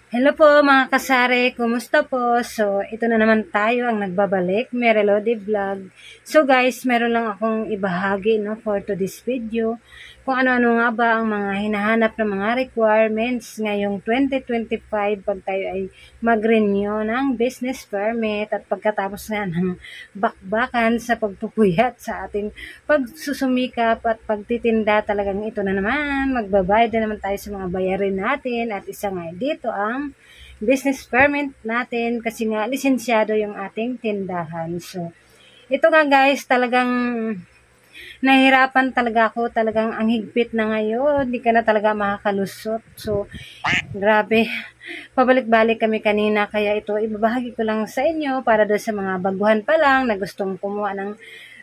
Hello po mga kasari, kumusta po? So, ito na naman tayo ang nagbabalik, Merelody Vlog. So guys, meron lang akong ibahagi for today's video. Kung ano-ano nga ba ang mga hinahanap ng mga requirements ngayong 2025 pag tayo ay mag-renew ng business permit at pagkatapos nga ng bakbakan sa pagpupuyat sa ating pagsusumikap at pagtitinda, talagang ito na naman, magbabayad na naman tayo sa mga bayarin natin at isa nga dito ang business permit natin kasi nga lisensyado yung ating tindahan. So, ito nga guys, talagang nahihirapan talaga ako, talagang ang higpit na ngayon, hindi ka na talaga makakalusot. So, grabe, pabalik-balik kami kanina, kaya ito, ibabahagi ko lang sa inyo para doon sa mga baguhan pa lang na gustong kumuha ng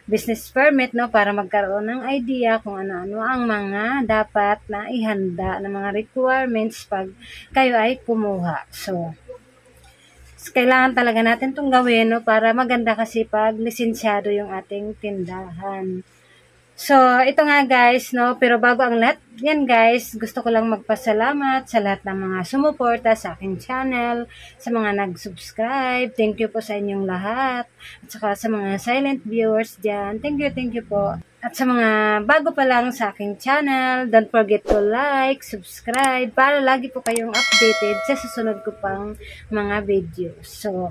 business permit, para magkaroon ng idea kung ano-ano ang mga dapat na ihanda ng mga requirements pag kayo ay kumuha. So, kailangan talaga natin itong gawin, para maganda kasi pag lisensyado yung ating tindahan. So, ito nga guys, pero bago ang lahat, yan guys, gusto ko lang magpasalamat sa lahat ng mga sumuporta sa aking channel, sa mga nag-subscribe, thank you po sa inyong lahat, at saka sa mga silent viewers dyan, thank you po. At sa mga bago pa lang sa aking channel, don't forget to like, subscribe, para lagi po kayong updated sa susunod ko pang mga videos. So,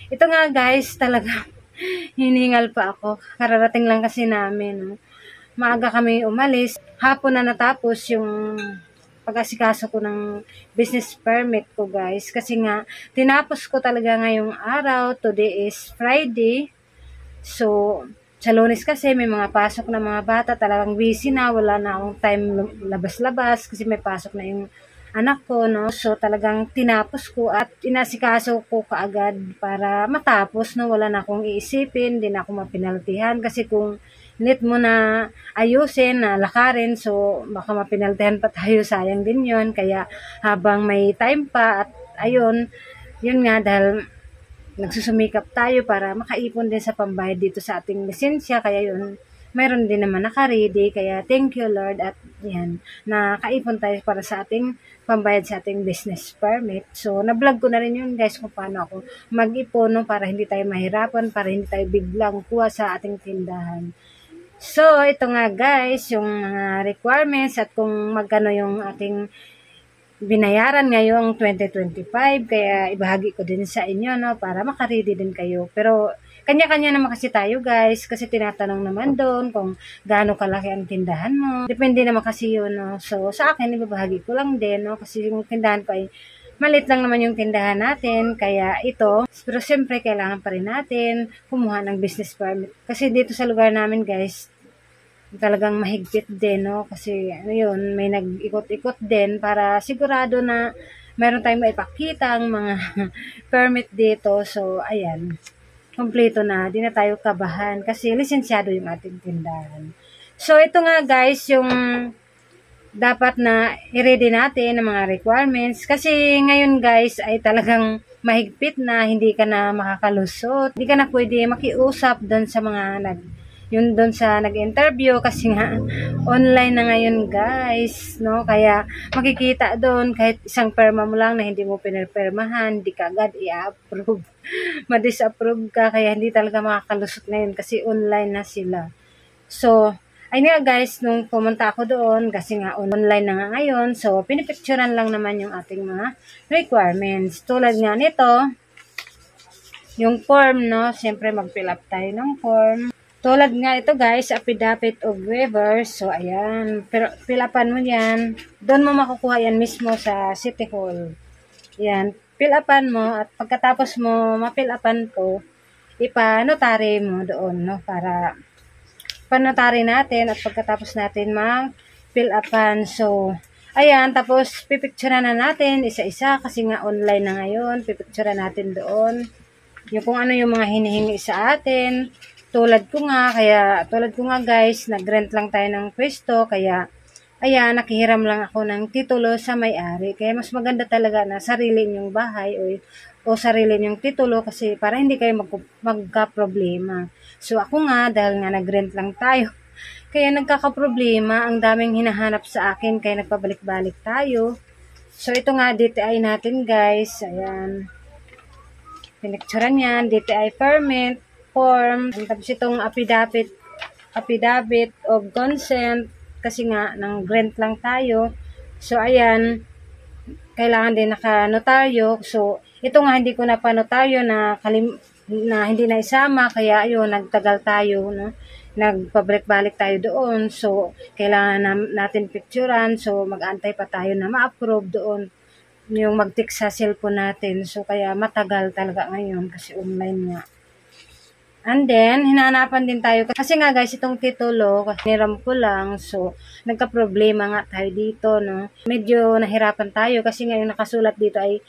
ito nga guys, talaga, hiningal pa ako, kararating lang kasi namin, maaga kami umalis. Hapon na natapos yung pag-asikaso ko ng business permit ko guys. Kasi nga, tinapos ko talaga ngayong araw. Today is Friday. So, sa Lunes kasi may mga pasok na mga bata. Talagang busy na. Wala na akong time labas-labas kasi may pasok na yung anak ko, So, talagang tinapos ko at inasikaso ko kaagad para matapos, Wala na akong iisipin, hindi na ako mapinaltihan kasi kung need mo na ayusin, na lakarin, so baka mapinaltihan pa tayo, sayang din yun. Kaya habang may time pa at ayun, yun nga dahil nagsusumikap tayo para makaipon din sa pambayad dito sa ating lisensya, kaya yun, mayroon din naman naka-ready, kaya thank you Lord at yan, nakaipon tayo para sa ating pambayad sa ating business permit. So, na-vlog ko na rin yun guys kung paano ako mag-ipon, para hindi tayo mahirapan, para hindi tayo biglang kuha sa ating tindahan. So, ito nga guys, yung mga requirements at kung magkano yung ating binayaran ngayong 2025. Kaya ibahagi ko din sa inyo, para makaready din kayo. Pero, kanya-kanya naman kasi tayo guys, kasi tinatanong naman doon kung gaano kalaki ang tindahan mo. Depende naman kasi yun, So, sa akin, ibabahagi ko lang din, kasi yung tindahan ko ay maliit lang naman yung tindahan natin, kaya ito, pero siyempre kailangan pa rin natin kumuha ng business permit. Kasi dito sa lugar namin guys, talagang mahigpit din, kasi yun, may nag-ikot-ikot din para sigurado na meron tayong maipakita ang mga permit dito. So, ayan, kompleto na, di na tayo kabahan kasi lisensyado yung ating tindahan. So, ito nga guys, yung dapat na i-ready natin ng mga requirements. Kasi ngayon guys ay talagang mahigpit na, hindi ka na makakalusot. Hindi ka na pwede makiusap doon sa mga doon sa nag-interview kasi nga online na ngayon guys, Kaya makikita doon kahit isang perma mo lang na hindi mo pinirpermahan, hindi ka agad i-approve. Ma-disapprove ka, kaya hindi talaga makakalusot ngayon kasi online na sila. So, ay nga guys, nung pumunta ako doon, kasi nga online na nga ngayon, so pinipicturean lang naman yung ating mga requirements. Tulad nga nito, yung form, siyempre mag-fill up tayo ng form. Tulad nga ito guys, affidavit of waiver. So ayan, pero fill upan mo yan. Doon mo makukuha yan mismo sa City Hall. Yan, fill upan mo at pagkatapos mo ma-fill upan ko, ipa-notary mo doon, para panotary natin at pagkatapos natin mag-fill upan. So, ayan, tapos pipicturean na natin isa-isa kasi nga online na ngayon. Pipicturean natin doon yung kung ano yung mga hinihingi sa atin. Tulad ko nga guys, nag-rent lang tayo ng pwesto, kaya ayan, nakihiram lang ako ng titulo sa may-ari. Kaya mas maganda talaga na sarili niyong bahay o sarili niyong titulo kasi para hindi kayo magka-problema. So ako nga, dahil nga nag-rent lang tayo, kaya nagkaka-problema, ang daming hinahanap sa akin, kaya nagpabalik-balik tayo. So, ito nga, DTI natin, guys. Ayan. Pinicturean yan, DTI permit, form, tapos itong affidavit of consent, kasi nga, ng grant lang tayo. So, ayan, kailangan din naka-notaryo. So, ito nga, hindi ko na pa-notaryo na hindi na isama, kaya ayun, nagtagal tayo, no? Nagpabalik-balik tayo doon. So, kailangan natin picturean. So, mag-antay pa tayo na ma-approve doon yung mag-tick sa cellphone natin. So, kaya matagal talaga ngayon kasi online nga. And then, hinanapan din tayo. Kasi nga guys, itong titulo, niram ko lang. So, nagka-problema nga tayo dito, no? Medyo nahirapan tayo kasi nga yung nakasulat dito ay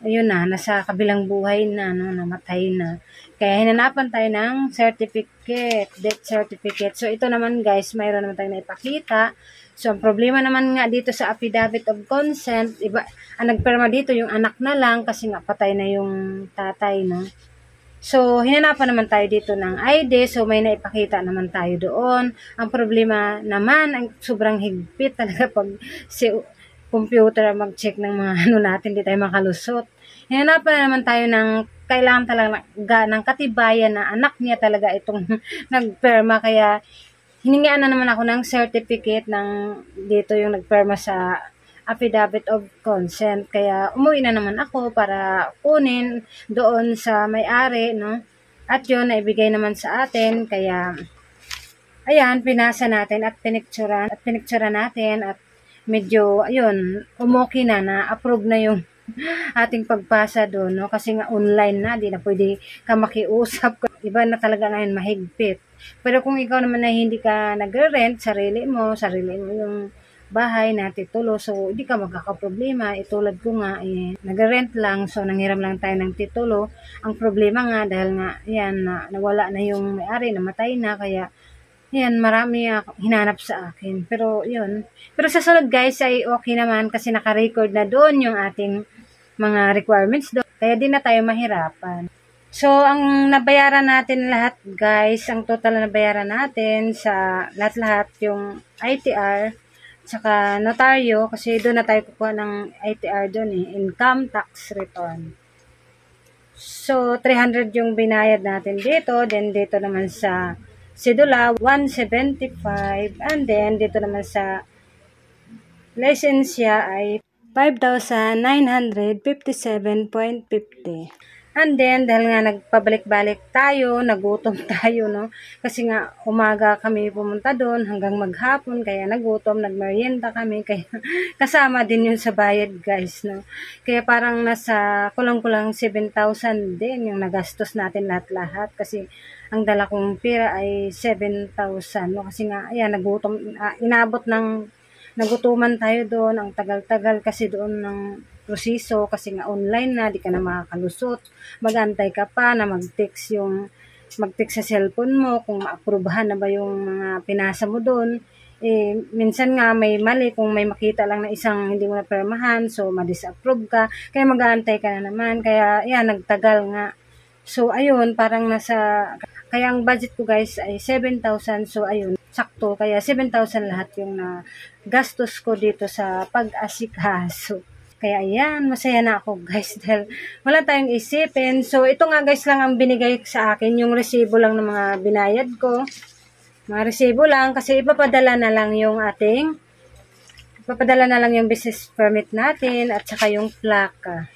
ayun na, nasa kabilang buhay na, no, namatay na. Kaya hinanapan tayo ng certificate, death certificate. So, ito naman guys, mayroon naman tayo na ipakita. So, ang problema naman nga dito sa affidavit of consent, iba, ang nagpirma dito yung anak na lang kasi nga patay na yung tatay, no. So, hinanapan naman tayo dito ng ID. So, may naipakita naman tayo doon. Ang problema naman, ang sobrang higpit talaga pag si computer mag-check ng mga ano natin, hindi tayo makalusot. Hinanapan na naman tayo ng kailangan talaga ng katibayan na anak niya talaga itong nagperma. Kaya hiningian na naman ako ng certificate ng dito yung nagperma sa affidavit of consent. Kaya umuwi na naman ako para kunin doon sa may-ari, no? At yun, naibigay naman sa atin. Kaya ayan, pinasa natin at pinicturean natin at medyo, ayun, umuki na approve na yung ating pagpasa doon, no? Kasi nga online na, di na pwede ka makiusap. Iba na talaga ngayon, mahigpit. Pero kung ikaw naman na hindi ka nagre-rent, sarili mo yung bahay na titulo, so hindi ka magkakaproblema. Itulad ko nga, nagre-rent lang, so nanghiram lang tayo ng titulo. Ang problema nga, dahil nga, yan, nawala na yung may-ari, namatay na, kaya yan, marami hinanap sa akin. Pero, yun. Pero sa sunod, guys, ay okay naman kasi naka-record na doon yung ating mga requirements doon. Kaya di na tayo mahirapan. So, ang nabayaran natin lahat, guys, ang total na nabayaran natin sa lahat-lahat yung ITR, saka notaryo, kasi doon na tayo kukuha ng ITR doon income tax return. So, 300 yung binayad natin dito, then dito naman sa Sidula, 175. And then, dito naman sa lisensya ay 5,957.50. And then, dahil nga nagpabalik-balik tayo, nagutom tayo, no? Kasi nga, umaga kami pumunta doon hanggang maghapon, kaya nagutom, nagmerienda kami, kaya kasama din yun sa bayad, guys, no? Kaya parang nasa kulang-kulang 7,000 din yung nagastos natin lahat-lahat, kasi ang dala kong pera ay 7,000, no? Kasi nga, ayan, nagutom, nagutuman tayo doon, ang tagal-tagal kasi doon ng proseso, kasi nga online na, di ka na makakalusot, mag-antay ka pa na mag-text sa cellphone mo, kung ma-aprobahan na ba yung mga pinasa mo doon. Minsan nga may mali, kung may makita lang na isang hindi mo na permahan, so ma-disapprove ka, kaya mag-aantay ka na naman, kaya yan, nagtagal nga. So, ayun, parang kaya ang budget ko guys ay 7,000, so ayun, sakto, kaya 7,000 lahat yung gastos ko dito sa pag-asikaso. Kaya ayan, masaya na ako guys dahil wala tayong isipin. So ito nga guys lang ang binigay sa akin, yung resibo lang ng mga binayad ko. Mga resibo lang kasi ipapadala na lang yung business permit natin at saka yung plaka.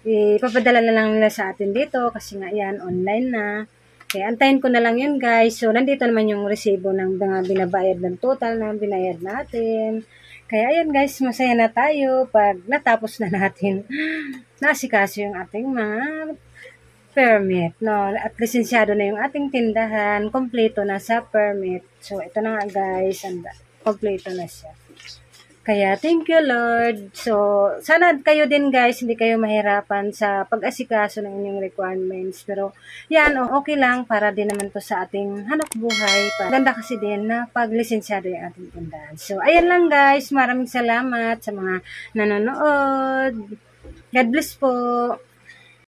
Ipapadala na lang nila sa atin dito kasi nga yan, online na. Kaya antayin ko na lang yun guys. So nandito naman yung resibo ng mga binabayad ng total na binayad natin. Kaya ayan guys, masaya na tayo pag natapos na natin nasikaso yung ating mga permit, no? At lisensyado na yung ating tindahan, kompleto na sa permit. So ito na nga guys, kompleto na siya. Kaya thank you Lord. So sana kayo din guys, hindi kayo mahirapan sa pag-asikaso ng inyong requirements. Pero yan, okay lang para din naman to sa ating hanap buhay. Ganda kasi din na pag-lisensyado yung ating tindahan. So ayan lang guys, maraming salamat sa mga nanonood. God bless po.